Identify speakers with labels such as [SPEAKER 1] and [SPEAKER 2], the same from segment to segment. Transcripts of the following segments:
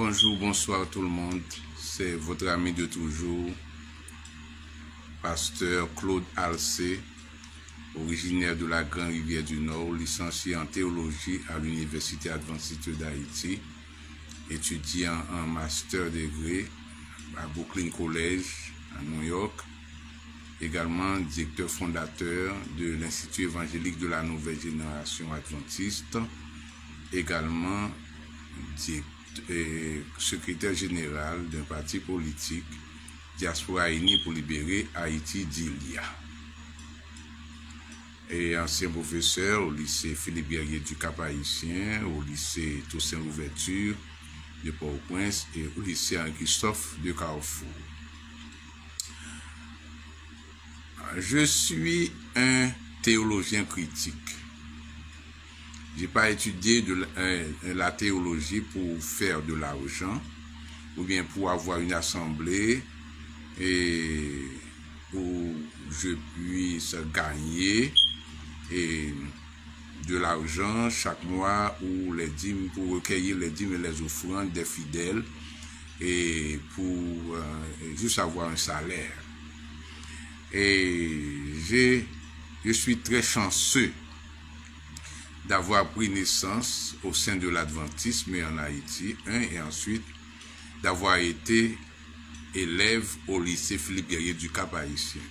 [SPEAKER 1] Bonjour, bonsoir tout le monde. C'est votre ami de toujours, pasteur Claude Alcé, originaire de la Grande Rivière du Nord, licencié en théologie à l'Université adventiste d'Haïti, étudiant en master degré à Brooklyn College à New York, également directeur fondateur de l'Institut évangélique de la nouvelle génération adventiste, également secrétaire général d'un parti politique, Diaspora Unie pour libérer Haïti d'Ilia, et ancien professeur au lycée Philippe Guerrier du Cap-Haïtien, au lycée Toussaint Louverture de Port-au-Prince et au lycée Henri-Christophe de Carrefour. Je suis un théologien critique. Je n'ai pas étudié la théologie pour faire de l'argent ou bien pour avoir une assemblée et où je puisse gagner de l'argent chaque mois ou les dîmes, pour recueillir les dîmes et les offrandes des fidèles et pour juste avoir un salaire. Et je suis très chanceux d'avoir pris naissance au sein de l'adventisme en Haïti, et ensuite d'avoir été élève au lycée Philippe Guerrier du Cap-Haïtien.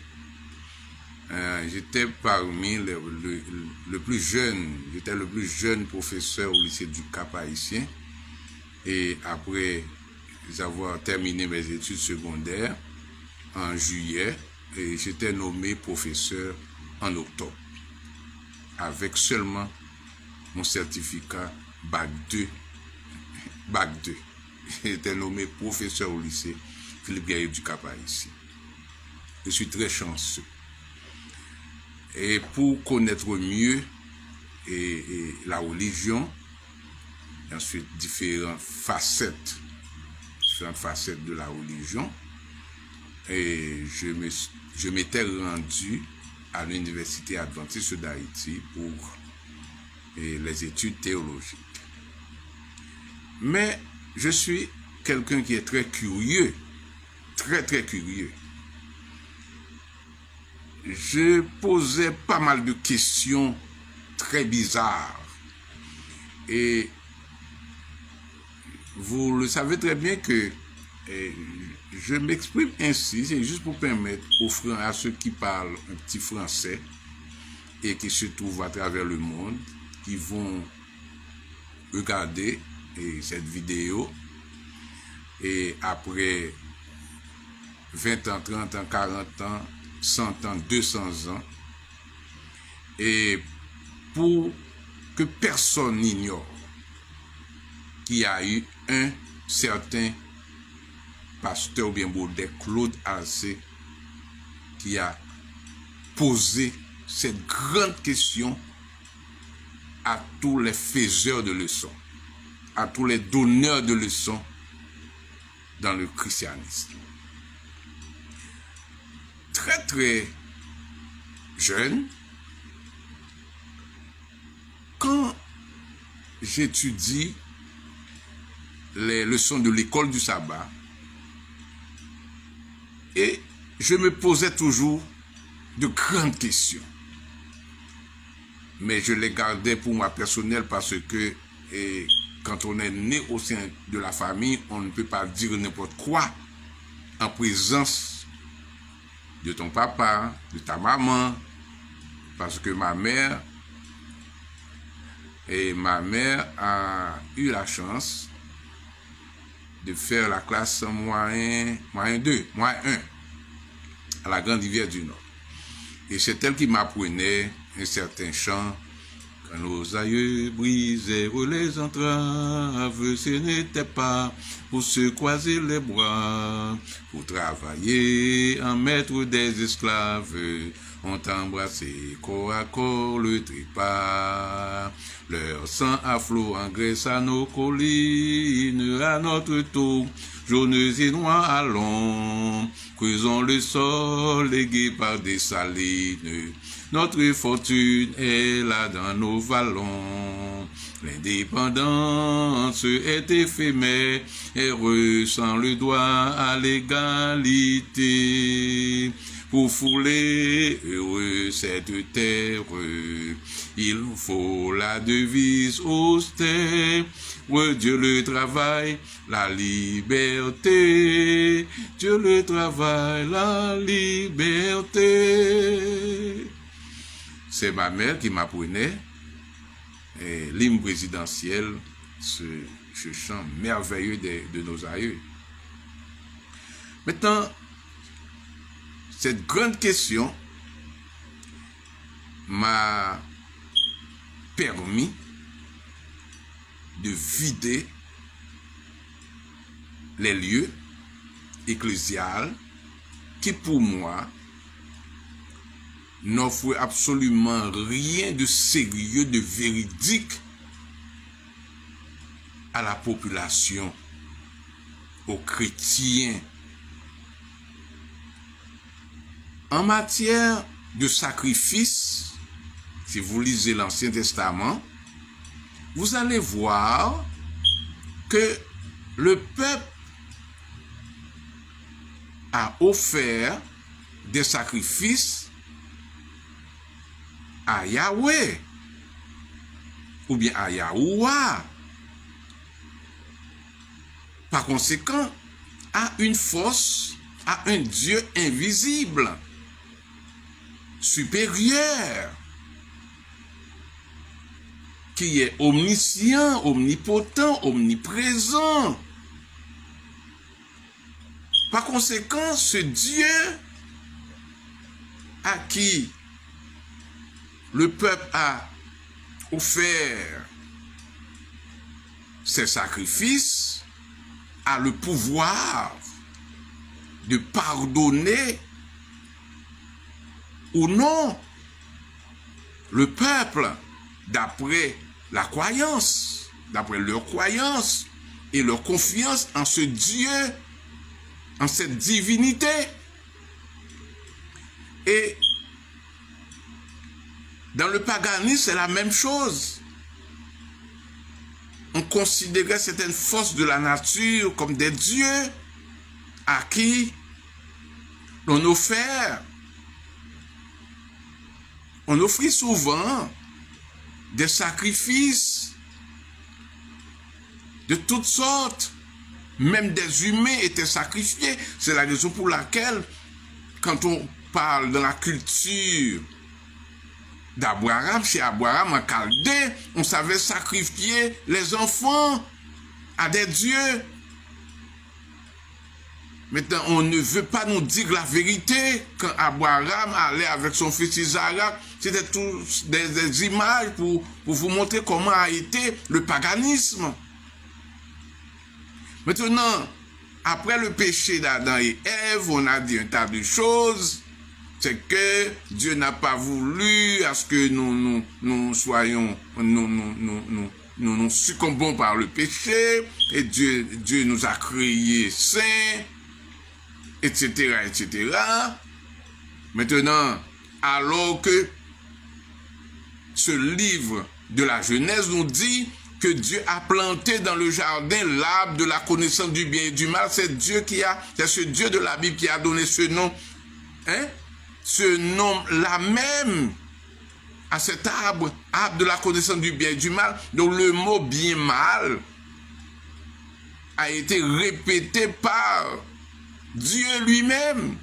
[SPEAKER 1] J'étais parmi le plus jeune professeur au lycée du Cap-Haïtien, et après avoir terminé mes études secondaires en juillet, j'étais nommé professeur en octobre, avec seulement mon certificat Bac 2. J'étais nommé professeur au lycée Philippe Guerrier du Cap-Haïtien. Je suis très chanceux. Et pour connaître mieux la religion, et ensuite différentes facettes de la religion, et je m'étais rendu à l'Université adventiste d'Haïti pour les études théologiques. Mais je suis quelqu'un qui est très curieux, très curieux. Je posais pas mal de questions très bizarres. Et vous le savez très bien que je m'exprime ainsi, c'est juste pour permettre à ceux qui parlent un petit français et qui se trouvent à travers le monde, qui vont regarder cette vidéo et après 20 ans, 30 ans, 40 ans, 100 ans, 200 ans, et pour que personne n'ignore qu'il y a eu un certain pasteur bien Baudet, Claude Alcé, qui a posé cette grande question à tous les faiseurs de leçons, à tous les donneurs de leçons dans le christianisme. Très jeune, quand j'étudie les leçons de l'école du sabbat, et je me posais toujours de grandes questions. Mais je les gardais pour moi personnel parce que quand on est né au sein de la famille, on ne peut pas dire n'importe quoi en présence de ton papa, de ta maman, parce que ma mère a eu la chance de faire la classe moyen 2, moyen 1 à la Grande Rivière du Nord. Et c'est elle qui m'apprenait un certain chant. Quand nos aïeux brisèrent les entraves, ce n'était pas pour se croiser les bras, pour travailler en maître des esclaves, ont embrassé corps à corps le trépas. Leur sang à flot engraisse à nos collines, à notre tour, jaunes et noirs allons, creusons le sol légué par des salines. Notre fortune est là dans nos vallons. L'indépendance est éphémère et ressent le droit à l'égalité. Pour fouler heureux cette terre, il faut la devise austère. Dieu le travail, la liberté. Dieu le travail, la liberté. C'est ma mère qui m'apprenait l'hymne présidentiel, ce chant merveilleux de nos aïeux. Maintenant, cette grande question m'a permis de vider les lieux ecclésiales qui, pour moi, n'offrent absolument rien de sérieux, de véridique à la population, aux chrétiens. En matière de sacrifice, si vous lisez l'Ancien Testament, vous allez voir que le peuple a offert des sacrifices à Yahweh ou bien à Yahuwah. Par conséquent, à une force, à un Dieu invisible, supérieur, qui est omniscient, omnipotent, omniprésent. Par conséquent, ce Dieu à qui le peuple a offert ses sacrifices a le pouvoir de pardonner ou non le peuple d'après la croyance, d'après leur croyance et leur confiance en ce Dieu, en cette divinité. Et dans le paganisme, c'est la même chose. On considérait certaines forces de la nature comme des dieux à qui on offrit souvent des sacrifices de toutes sortes. Même des humains étaient sacrifiés. C'est la raison pour laquelle, quand on parle de la culture d'Abraham, chez Abraham en Chaldée, on savait sacrifier les enfants à des dieux. Maintenant, on ne veut pas nous dire la vérité. Quand Abraham allait avec son fils Isaac, c'était tous des images pour vous montrer comment a été le paganisme. Maintenant, après le péché d'Adam et Ève, on a dit un tas de choses. C'est que Dieu n'a pas voulu à ce que nous succombons par le péché. Et Dieu nous a créés saints, etc., etc. Maintenant, alors que ce livre de la Genèse nous dit que Dieu a planté dans le jardin l'arbre de la connaissance du bien et du mal, c'est ce Dieu de la Bible qui a donné ce nom, ce nom-là même à cet arbre, arbre de la connaissance du bien et du mal, dont le mot bien-mal a été répété par Dieu lui-même.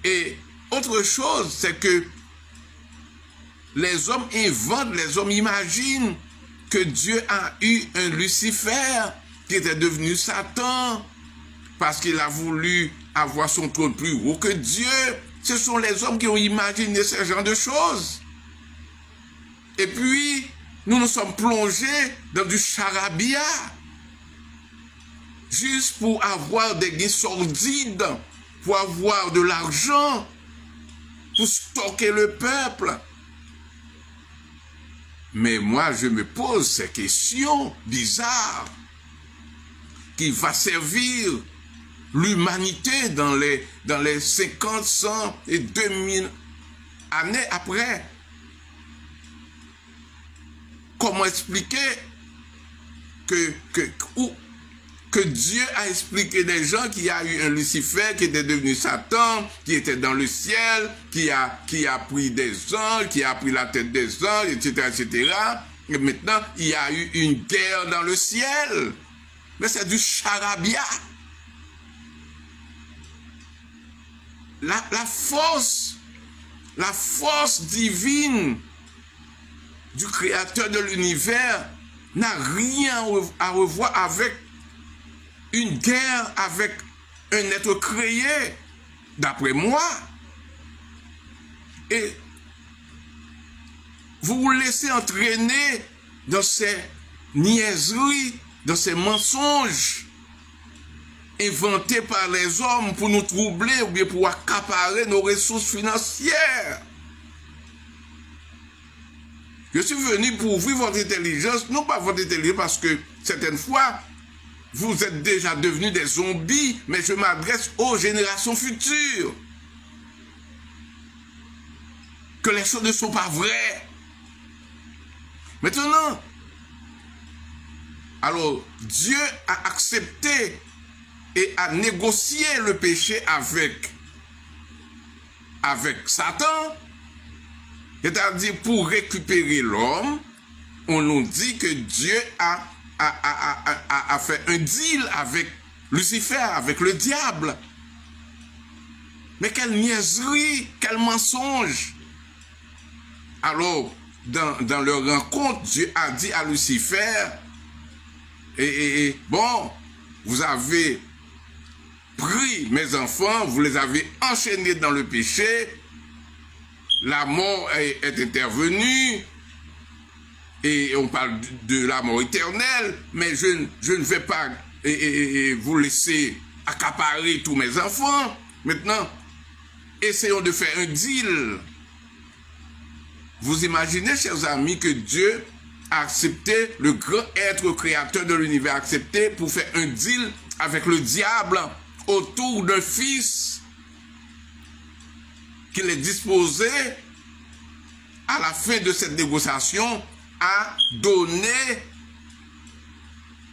[SPEAKER 1] Et autre chose, c'est que les hommes inventent, les hommes imaginent que Dieu a eu un Lucifer qui était devenu Satan parce qu'il a voulu avoir son trône plus haut que Dieu. Ce sont les hommes qui ont imaginé ce genre de choses. Et puis, nous nous sommes plongés dans du charabia juste pour avoir des gains sordides, pour avoir de l'argent, pour stocker le peuple. Mais moi, je me pose ces questions bizarres qui va servir l'humanité dans les 50, 100 et 2000 années après. comment expliquer que Dieu a expliqué des gens qu'il y a eu un Lucifer qui était devenu Satan, qui était dans le ciel, qui a pris des anges, qui a pris la tête des anges, etc., etc. Et maintenant, il y a eu une guerre dans le ciel. Mais c'est du charabia. La force divine du Créateur de l'univers n'a rien à revoir avec une guerre avec un être créé, d'après moi. Et vous vous laissez entraîner dans ces niaiseries, dans ces mensonges inventés par les hommes pour nous troubler ou bien pour accaparer nos ressources financières. Je suis venu pour ouvrir votre intelligence, non pas votre intelligence parce que certaines fois, vous êtes déjà devenus des zombies, mais je m'adresse aux générations futures. Que les choses ne sont pas vraies. Maintenant, alors Dieu a accepté et a négocié le péché avec Satan, c'est-à-dire pour récupérer l'homme, on nous dit que Dieu a fait un deal avec Lucifer, avec le diable. Mais quelle niaiserie, quel mensonge. Alors, dans leur rencontre, Dieu a dit à Lucifer, bon, vous avez pris mes enfants, vous les avez enchaînés dans le péché, la mort est intervenue, et on parle de la mort éternelle, mais je ne vais pas vous laisser accaparer tous mes enfants. Maintenant, essayons de faire un deal. Vous imaginez, chers amis, que Dieu a accepté, le grand être créateur de l'univers a accepté pour faire un deal avec le diable autour d'un fils qu'il est disposé, à la fin de cette négociation, à donner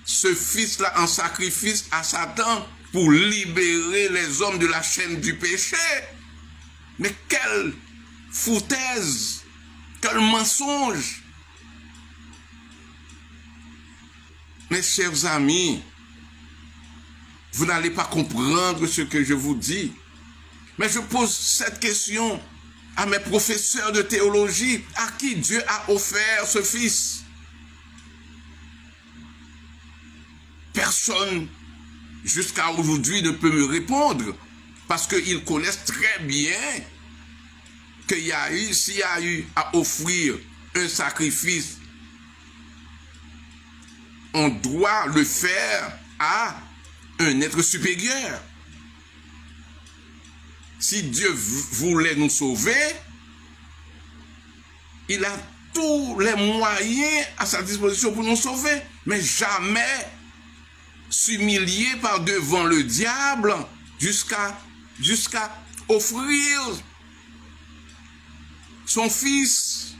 [SPEAKER 1] ce fils-là en sacrifice à Satan pour libérer les hommes de la chaîne du péché. Mais quelle foutaise, quel mensonge. Mes chers amis, vous n'allez pas comprendre ce que je vous dis. Mais je pose cette question à mes professeurs de théologie, à qui Dieu a offert ce fils. Personne, jusqu'à aujourd'hui, ne peut me répondre, parce qu'ils connaissent très bien qu'il y a eu, s'il y a eu à offrir un sacrifice, on doit le faire à un être supérieur. Si Dieu voulait nous sauver, il a tous les moyens à sa disposition pour nous sauver, mais jamais s'humilier par devant le diable jusqu'à offrir son fils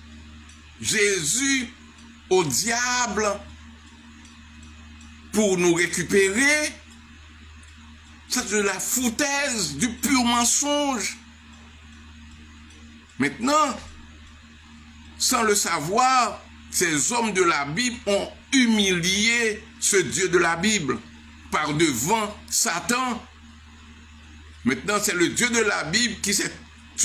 [SPEAKER 1] Jésus au diable pour nous récupérer. C'est de la foutaise, du pur mensonge. Maintenant, sans le savoir, ces hommes de la Bible ont humilié ce Dieu de la Bible par devant Satan. Maintenant, c'est le Dieu de la Bible qui s'est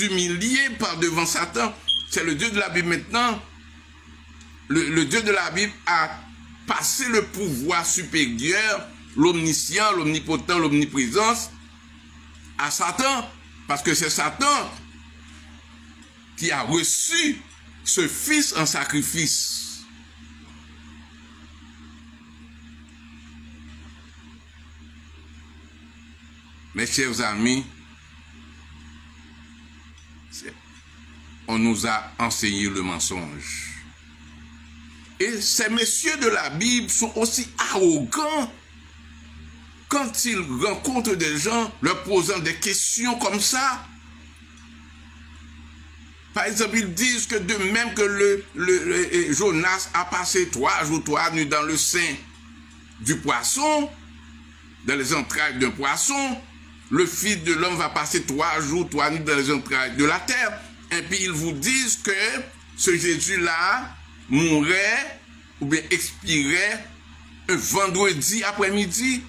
[SPEAKER 1] humilié par devant Satan. C'est le Dieu de la Bible maintenant. Le Dieu de la Bible a passé le pouvoir supérieur, l'omniscient, l'omnipotent, l'omniprésence à Satan, parce que c'est Satan qui a reçu ce fils en sacrifice. Mes chers amis, on nous a enseigné le mensonge. Et ces messieurs de la Bible sont aussi arrogants quand ils rencontrent des gens leur posant des questions comme ça. Par exemple, ils disent que de même que Jonas a passé 3 jours, 3 nuits dans le sein du poisson, dans les entrailles d'un poisson, le Fils de l'homme va passer 3 jours, 3 nuits dans les entrailles de la terre. Et puis ils vous disent que ce Jésus-là mourrait ou bien expirait un vendredi après-midi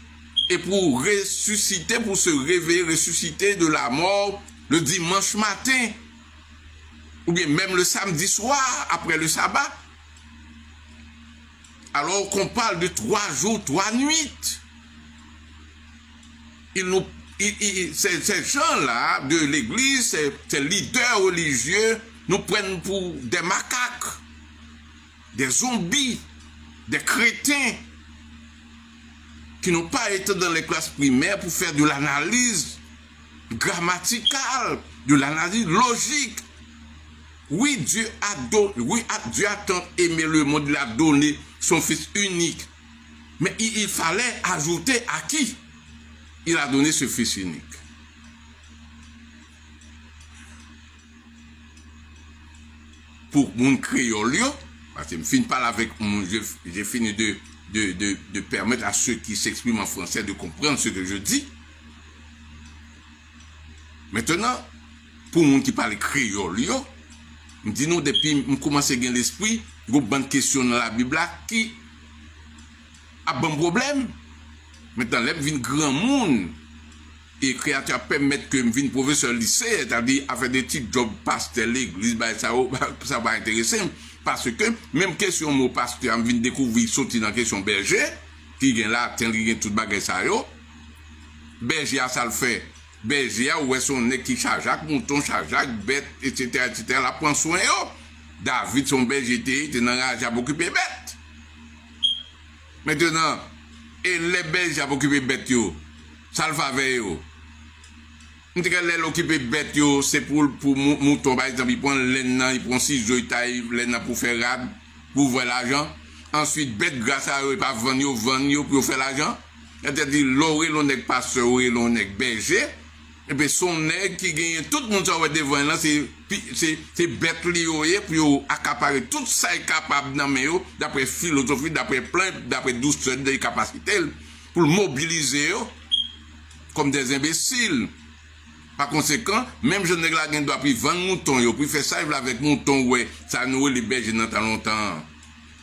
[SPEAKER 1] et pour ressusciter, pour se réveiller, ressusciter de la mort le dimanche matin ou bien même le samedi soir après le sabbat. Alors qu'on parle de 3 jours, 3 nuits. Ces gens-là de l'église, ces leaders religieux, nous prennent pour des macaques, des zombies, des crétins qui n'ont pas été dans les classes primaires pour faire de l'analyse grammaticale, de l'analyse logique. Oui, Dieu a tant aimé le monde, il a donné son Fils unique. Mais il fallait ajouter à qui il a donné ce Fils unique. Pour mon créole, parce que je finis pas avec j'ai fini de permettre à ceux qui s'expriment en français de comprendre ce que je dis. Maintenant, pour mon qui parle créole, je dis nous depuis je commence à gagner l'esprit, il y a une bonne question dans la Bible qui a bon problème. Maintenant, là, je viens grand monde et créateur permet que je vienne professeur lycée, c'est-à-dire à faire des petits jobs pasteur l'église, ça va intéresser. Parce que même question mon pasteur, je viens découvrir sortir dans la question berger, qui vient là, qui vient tout bagage ça yo. Berger ça le fait. Berger ou est son nez qui charge, mouton charge, bête, etc. La prend soin yo. David son berger était dans la rage à occuper bête. Maintenant, et les bergers à occuper bête yo, ça le fait yo. Les occupé bête yo, c'est pour mouton, par exemple, il prend laine, il prend 6 jours, il taille laine pour faire rad, pour voir l'argent. Ensuite, bête grâce à eux, il pas vendre pour faire l'argent. C'est-à-dire, l'oré, l'on est pasteur, l'on est berger. Et puis, son nègre qui gagne, tout le monde qui va devant là, c'est bête lié, pour accaparer tout ça est capable dans mes yo, d'après philosophie, d'après plein, d'après 12 de capacités, pour le mobiliser comme des imbéciles. Par conséquent, même je n'ai pas doit puis vendre mouton, puis faire ça avec mouton, ouais, ça nous les bergers dans tant longtemps.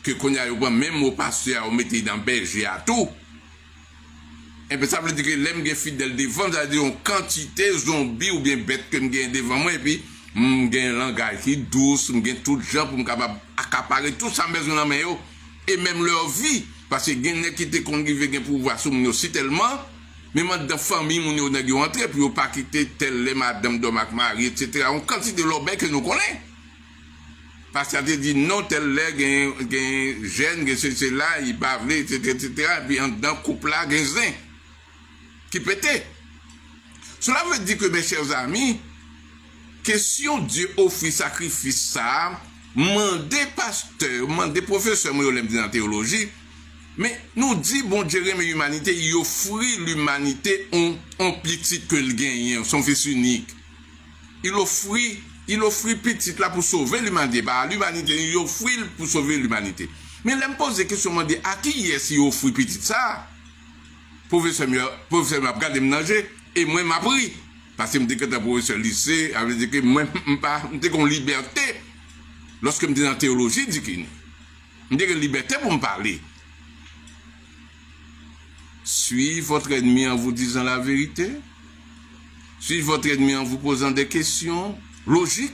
[SPEAKER 1] Que qu'on y a même au pasteur, on mettait dans berger à tout. Et bien ça veut dire que l'aime fidèle devant, ça veut dire une quantité zombie ou bien bête que je devant moi, et puis j'ai un langage qui douce, j'ai tout gens pour me capable accaparer tout ça besoin dans mes yo, et même leur vie, parce que j'ai qui te conduit pour pouvoir sur nous aussi tellement. Même dans la famille, on a entré, puis on pas quitter telle les madame de Marie, etc. On quantité de l'objet que nous connaissons. Parce que dit non, tel les jeune, c'est là, il bavle, etc. Et puis dans le couple là, il y a un zin qui pétait. Cela veut dire que, mes chers amis, question Dieu offre sacrifice ça, mandez pasteur, mandez professeur, moi, je l'aime dire en théologie. Mais nous dit, bon Dieu, mais l'humanité, il offre l'humanité en petit que le gagne, son Fils unique. Il offre petit là pour sauver l'humanité. Bah, l'humanité, il offre pour sauver l'humanité. Mais là, me pose des questions, me dit, à qui est-ce qu'il offre petit ça? Professeur m'a regardé me nager, et moi, m'a pris. Parce que me dit que t'es professeur lycée, ça veut dire que moi, je suis en liberté. Lorsque je me dis en théologie, je dis qu'il me dit que liberté pour me parler. Suivez votre ennemi en vous disant la vérité. Suivez votre ennemi en vous posant des questions logiques.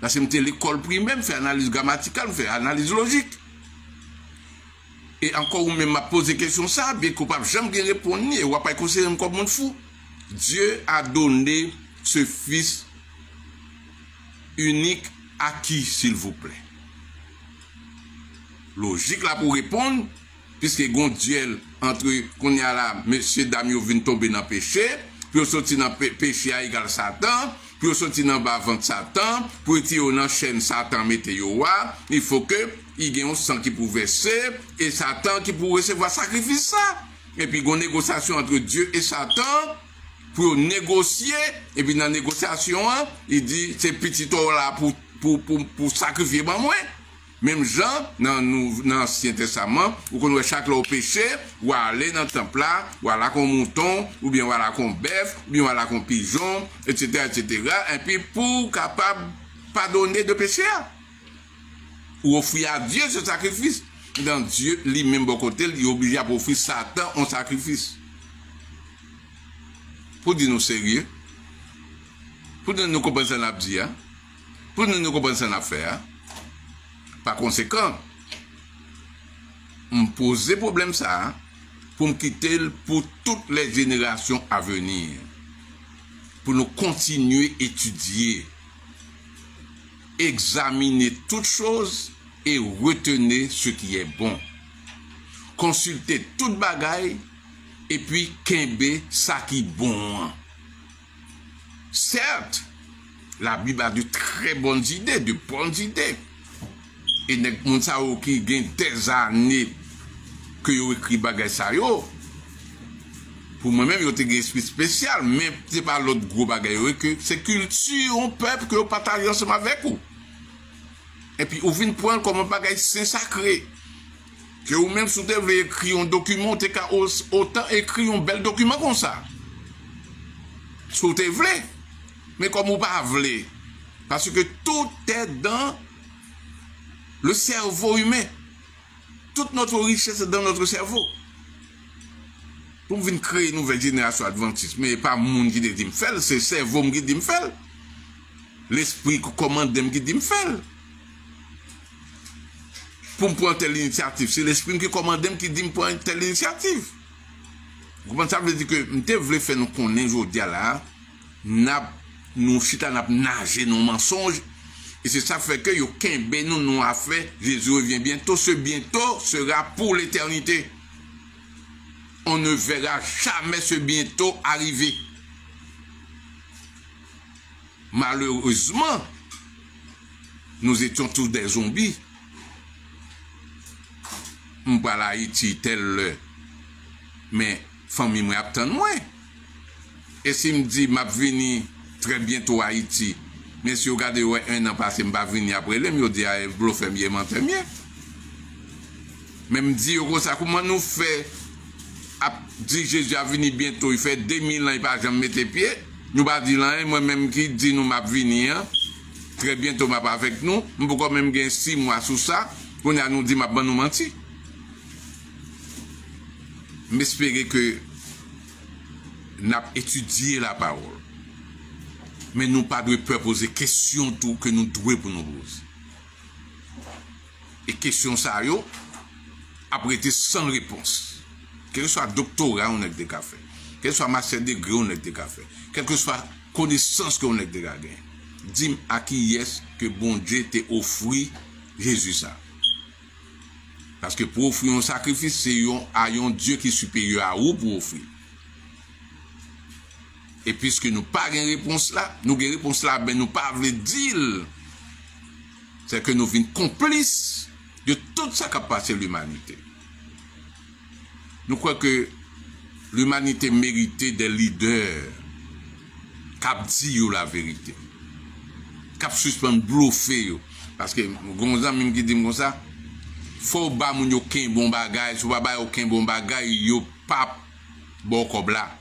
[SPEAKER 1] Là, c'est l'école primaire, fait analyse grammaticale, fait analyse logique. Et encore, ou même m'a posé question ça, bien coupable, j'aime bien répondre, et on va pas considérer comme un fou. Dieu a donné ce Fils unique à qui, s'il vous plaît? Logique là pour répondre, puisque gon duel entre qu'on y a là, monsieur Damio vient tomber dans le péché, puis on sortit dans le péché à égal Satan, puis on sortit dans le bas-vent de Satan, pour tirer dans la chaîne Satan météo, il faut que il y ait un sang qui peut verser, et Satan qui peut recevoir sacrifice ça. Et puis, il y a une négociation entre Dieu et Satan, pour négocier, et puis dans la négociation, il dit, c'est petit là pour sacrifier moi. Même Jean, dans l'Ancien Testament, où qu'on voit chaque au péché, ou aller dans le temple là, ou aller qu'on mouton, ou bien voilà qu'on bœuf, ou bien voilà qu'on pigeon, etc., etc., et puis pour capable pardonner de péché, ou offrir à Dieu ce sacrifice. Dans Dieu, lui-même, bon côté, il est obligé à offrir Satan en sacrifice. Pour dire nous sérieux, pour dire nous comprendre ce qu'on a dit, pour nous comprendre ce qu'on a fait. Par conséquent, me poser problème ça pour me quitter pour toutes les générations à venir. Pour nous continuer à étudier, examiner toutes choses et retenir ce qui est bon. Consulter toute bagaille et puis kembe ça qui est bon. Certes, la Bible a de très bonnes idées, de bonnes idées. Et les gens qui ont des années que ont écrit bagay ça yo. Pour moi-même, ils ont un esprit spécial, mais ce n'est pas l'autre gros bagay que c'est culture, un peuple que vous partagez ensemble avec vous. Et puis, vous venez prendre comme un bagay saint sacré. Que vous-même, si vous devez écrire un document, vous avez autant écrire un bel document comme ça. Si vous voulez. Mais comme vous ne pas voulez. Parce que tout est dans le cerveau humain. Toute notre richesse est dans notre cerveau. Pour venir créer une nouvelle génération adventiste, mais pas le monde qui dit me faire, c'est le cerveau qui dit me faire. L'esprit qui commande qui dit me faire. Pour me prendre telle initiative, c'est l'esprit qui commande qui dit me prendre telle initiative. Vous comprenez, ça veut dire que je voulais faire nous connaître aujourd'hui là, nous chita n'a nager nos mensonges. Et c'est ça fait que yo kembe nous a fait, Jésus revient bientôt, ce bientôt sera pour l'éternité. On ne verra jamais ce bientôt arriver. Malheureusement, nous étions tous des zombies. On parle Haïti tel, mais famille moi attend moi. Et si me dit m'a venu très bientôt à Haïti, mais si vous regardez un an passé, je ne vais pas venir après, je me dis, je vais mieux, même dit, comment nous fait, dit Jésus a venu bientôt, il fait 2000 ans, il ne va jamais mettre pied, nous pas dire moi-même qui dit nous m'a venir, très bientôt m'a pas avec nous, nous pouvons même gagner 6 mois sous ça, on a nous dit m'a pas nous mentir. M'espérer que nous avons étudié la parole. Mais nous pas de peur poser questions tout que nous devons pour nous poser. Et questions ça yo après été sans réponse. Quel que soit doctorat on a des cafés, quel que soit master degré on a des cafés, quelle que soit connaissance qu'on a des gagné. Dis à qui est que bon Dieu t'a offert Jésus ça. Parce que pour offrir un sacrifice, c'est un Dieu qui est supérieur à vous pour offrir. Et puisque nous pas une réponse là, nous avons une réponse là, ben nous pas voulons dire. C'est que nous sommes complices de tout ça qui a passé l'humanité. Nous croyons que l'humanité méritait des leaders qui disent la vérité. Qui suspendent bluffer. Parce que Gonzan même qui dit comme ça, faut pas moun yo ken bon bagay, si pas aucun bon bagay, yo pas bon comme là.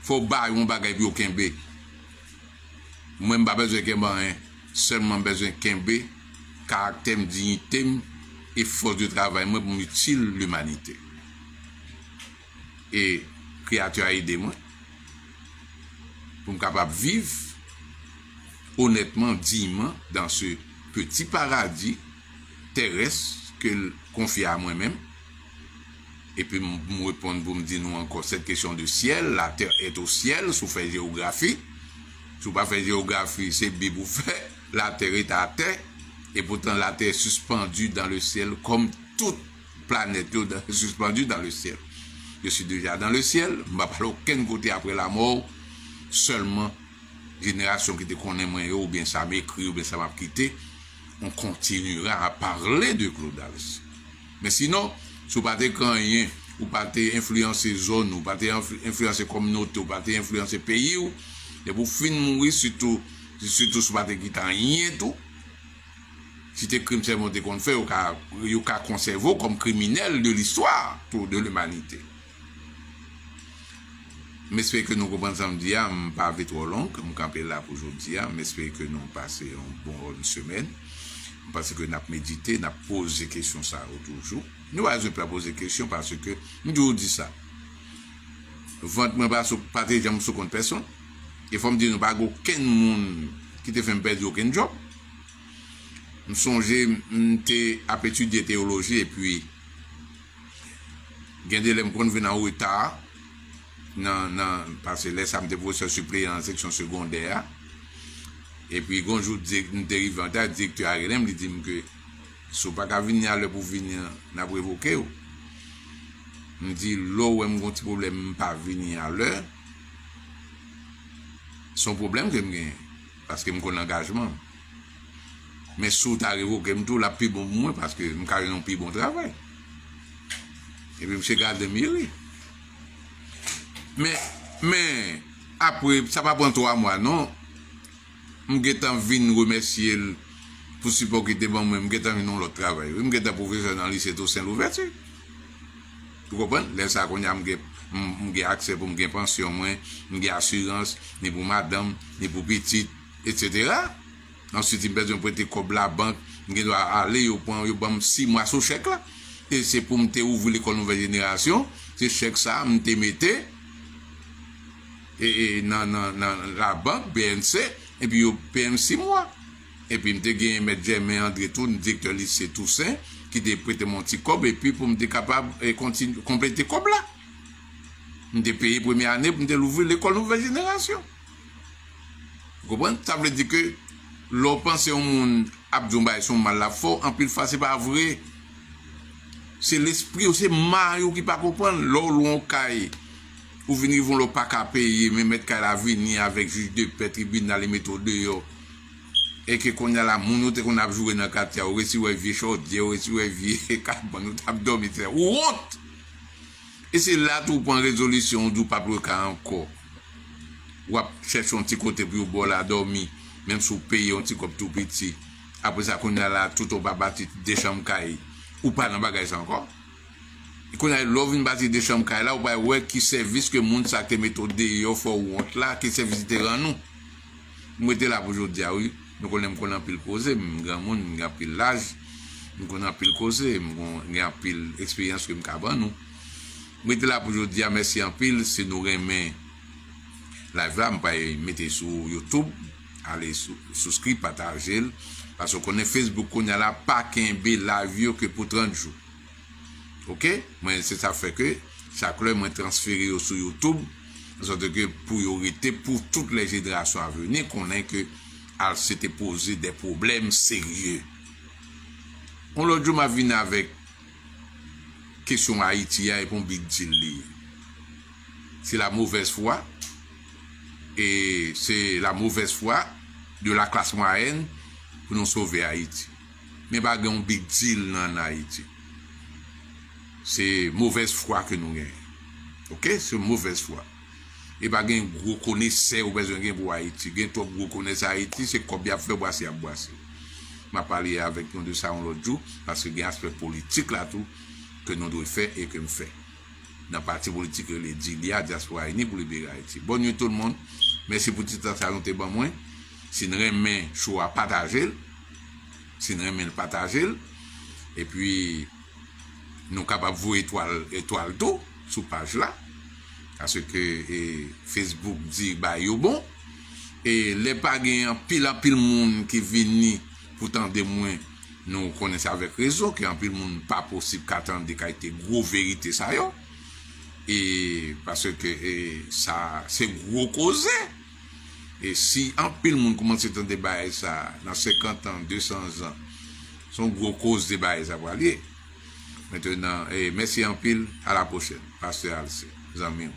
[SPEAKER 1] Faut pas un bagay pour aucun bé. Moi, je n'ai pas besoin de kembe, seulement besoin de kembe, caractère, dignité et force de travail, moi, pour utile l'humanité. Et créature a aidé moi pour me capable de vivre honnêtement, dignement dans ce petit paradis terrestre que confie à moi-même. Et puis, me répondre pour me dire nous encore cette question de ciel. La terre est au ciel, si vous faites géographie. Si vous ne faites pas géographie, c'est Bible vous fait. La terre est à terre. Et pourtant, la terre est suspendue dans le ciel, comme toute planète est suspendue dans le ciel. Je suis déjà dans le ciel. Je ne vais pas aucun côté après la mort. Seulement, génération qui te connaît moins, ou bien ça m'écrit, ou bien ça m'a quitté. On continuera à parler de Claude Alès. Mais sinon, si vous ne pas rien ou pas influencer zone, ou pas influencer communauté, ou pas influencer pays, et pour finir mourir, surtout si pas qui t'en rien tout. Si tes crimes c'est monté qu'on fait, ou qu'à conserver comme criminel de l'histoire de l'humanité. Mais j'espère que nous comprenons samedi, pas trop long, comme camper là pour aujourd'hui, mais j'espère que nous passons une semaine. Parce que nous avons médité, nous avons posé des questions ça toujours. Nous avons pas posé des questions parce que nous vous dit ça. Vente moi pas partager sur compte personne. Il faut me dire nous pas aucun monde qui te fait perdre aucun job. Nous songer à étudier théologie et puis gagner les me venir en retard. Non, parce que là ça me professeur suppléant en section secondaire. Et puis, quand je dérive en tête, le directeur ARLM dit que si vous ne pouvez pas venir à l'heure pour venir, n'a pas évoqué. Je dis, là où j'ai un petit problème, pas venir à l'heure, son problème que j'ai, parce que j'ai un engagement. Mais si vous avez évoqué, je la plus bon moi, parce que je n'ai plus bon travail. Et puis, je garde mieux. Mais, après, ça ne va pas prendre 3 mois, non? Je vais venir remercier pour support qui était bon, je vais venir l'autre travail. Je vais professeur dans le lycée de Saint-Louverture. Vous comprenez? Là, ça, j'ai accès pour me pension, j'ai assurance, ni pour madame, ni pour petite, etc. Ensuite, j'ai besoin de prêter comme la banque, je dois aller au point, je vais 6 mois sur chèque là. Et c'est pour me ouvrir l'école nouvelle génération. C'est chèque ça, je me mettais. Et dans la banque, BNC. Et puis, au PM 6 mois. Et puis, je suis M. Germain André Tour, directeur lycée Toussaint, qui a prêté mon petit cob, et puis pour me capable de compléter le cob là. Je suis payé la première année pour ouvrir l'école nouvelle génération. Vous comprenez? Ça veut dire que l'on pense au monde, Abdoumba et son mal la fort, en plus, c'est pas vrai. C'est l'esprit, c'est Mario qui ne peut pas comprendre. L'on caille. Ou venir vont le pas qu'à payer, mais mettre qu'à la venir avec juge de paix, tribunal, les méthodes dehors. Et que qu'on a la monote qu'on a joué dans le quartier, on reçu un vieux chaudier, on reçu un vieux carbone, on a dormi, c'est honte. Et c'est là tout pour une résolution du peuple cas encore. Ou à chercher un petit côté pour boire la dormir, même si vous payez un petit comme tout petit. Après ça, qu'on a là, tout au bas bâti des chambres caille. Ou pas dans le bagage encore. Qu'on a l'ouvre une bâtie des chambres là, ou pas ouais qui service que monde ça que méthode de faut honte là, qui service de nous. Moi j'étais là pour aujourd'hui oui, nous connaissons qu'on a pile causer, grand monde, on a pile l'âge, nous connaissons pile causer, on a pile expérience que m'caba nous. Moi j'étais là pour aujourd'hui, merci en pile, c'est nous remet live là, m'pa mettre sur YouTube, allez souscrire, partager parce qu'on est Facebook qu'on a là pas qu'un B live que pour 30 jours. Ok, mais c'est ça fait que chaque heure moi transféré sur YouTube, de sorte que priorité pour toutes les générations à venir, qu'on ait que elle s'était posé des problèmes sérieux. On l'autre jour m'a venu avec question Haïti et pour big deal. C'est la mauvaise foi et c'est la mauvaise foi de la classe moyenne pour nous sauver Haïti. Mais pas un big deal en Haïti. C'est mauvaise foi que nous avons. Ok? C'est mauvaise foi. Et pas un gros connaisseur ou besoin pour Haïti. Un trop gros connaisseur Haïti, c'est comme bien fait boisser à boisser. Je vais parler avec nous de ça l'autre jour, parce qu'il y a un aspect politique là tout, que nous devons faire et que nous faisons. Dans le parti politique, les Dilia, Diaspora Unie pour libérer Haïti. Bonne nuit tout le monde. Merci pour toute attention de moi. Si nous aimons choix partager, si nous aimons le partager, et puis nous sommes capables de voir étoile tout sur page là, parce que Facebook dit bah yo bon, et les pas gagnent pile monde qui vient pour tendre moins, nous connaissons avec raison que en pile monde pas possible qu'attendre qu'il y ait gros vérité ça yo, et parce que ça c'est gros causé. Et si en pile monde commence à entendre des bails ça dans 50 ans, 200 ans, son gros cause des bails ça va aller. Maintenant, merci en pile, à la prochaine. Pasteur Alcé, amis.